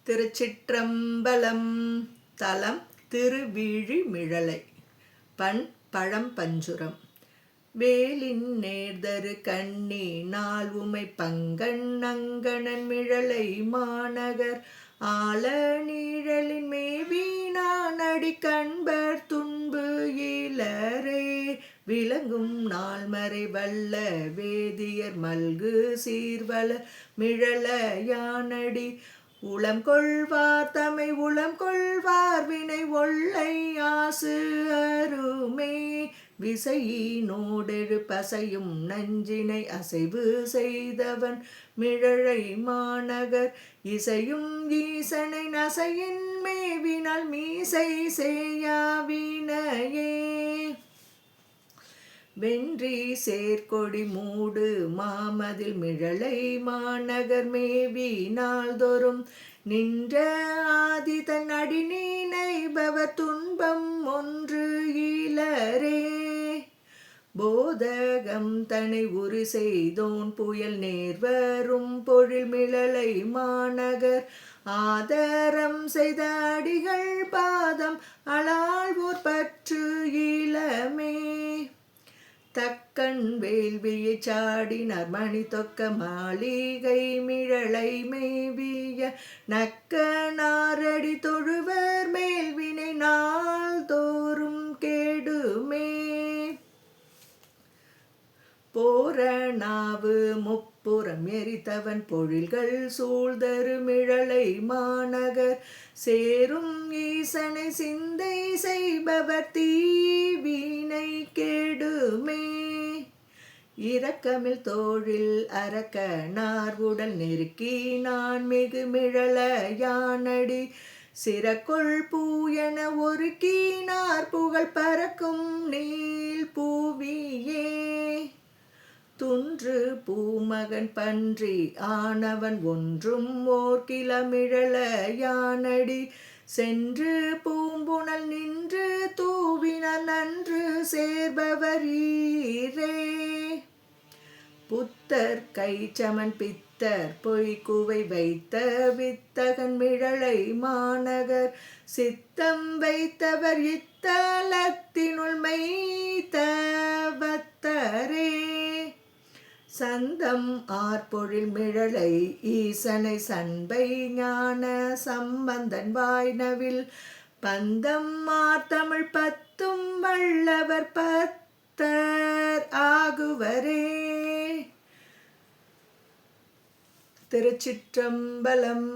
திருச்சிற்றம்பலம். தலம் திருவிழிமிழலை. பண் பழம்பஞ்சுரம். வேலின் நேர்தரு கண்ணி நாள் உமை பங்கன் அங்கணன் மிழலை மாநகர் ஆல நீழலின் மேவினான் அடி கண்பர் துன்பு இலரே விளங்கும் நாள்மறை வல்ல வேதியர் மல்கு சீர்வல மிழல யானடி உளம் கொள்வார் தமை உளம் கொள்வார் வினை ஒல்லை ஆசு அருமே விசையினோடெழு பசையும் நஞ்சினை அசைவு செய்தவன் மிழலை மாநகர் இசையும் ஈசனை நசையின் மேவினால் மீசை செய்யாவினையே வென்றி சேர்கொடி மூடு மாமதில் மிழலை மாநகர் மேவி நாள்தோறும் நின்ற ஆதிதன் அடி நினைபவர் துன்பம் ஒன்று இலரே போதகம் தனை உரு செய்தோன் புயல் நேர்வரும் பொழில் மிழலை மாநகர் ஆதரம் செய்த அடிகள் பாதம் அளாழ்வோர் பற்று இளமே தக்கன் வேள்வியை சாடினார் மணி தொக்க மாளிகை மிழலை மேவிய நக்க நாரடி தொழுவர் மேல்வினை நாள் தோறும் கேடுமே போரணாவு முப்புறம் எரித்தவன் பொழில்கள் சூழ்தரு மிழலை மாநகர் சேரும் ஈசனை சிந்தை செய்பவர் தீவினை கெடுமே இரக்கமில் தோழில் அரக்க நார்வுடல் நெருக்கி நான் மிகு மிழல யானடி சிறக்கொள் பூயென ஒருக்கினார் புகழ் பறக்கும் நீள் பூவியே துன்று பூமகன் பன்றி ஆனவன் ஒன்றும் ஓர் கிளமிழல யானடி சென்று பூம்புணல் நின்று தூவினால் நன்று சேர்பவர் ஈரே புத்தர் கைச்சமன் பித்தர் பொய்குவை வைத்த வித்தகன் மிழலை மாநகர் சித்தம் வைத்தவர் இத்தலத்தினுள் மெய்த்தவத்தரே சந்தம் ஆர்பொழில் மிழலை ஈசனை சண்பை ஞான சம்பந்தன் வாய்னவில் பந்தம் மார்த்தமிழ் பத்தும் வல்லவர் பத்தர் ஆகுவரே. திருச்சிற்றம்பலம்.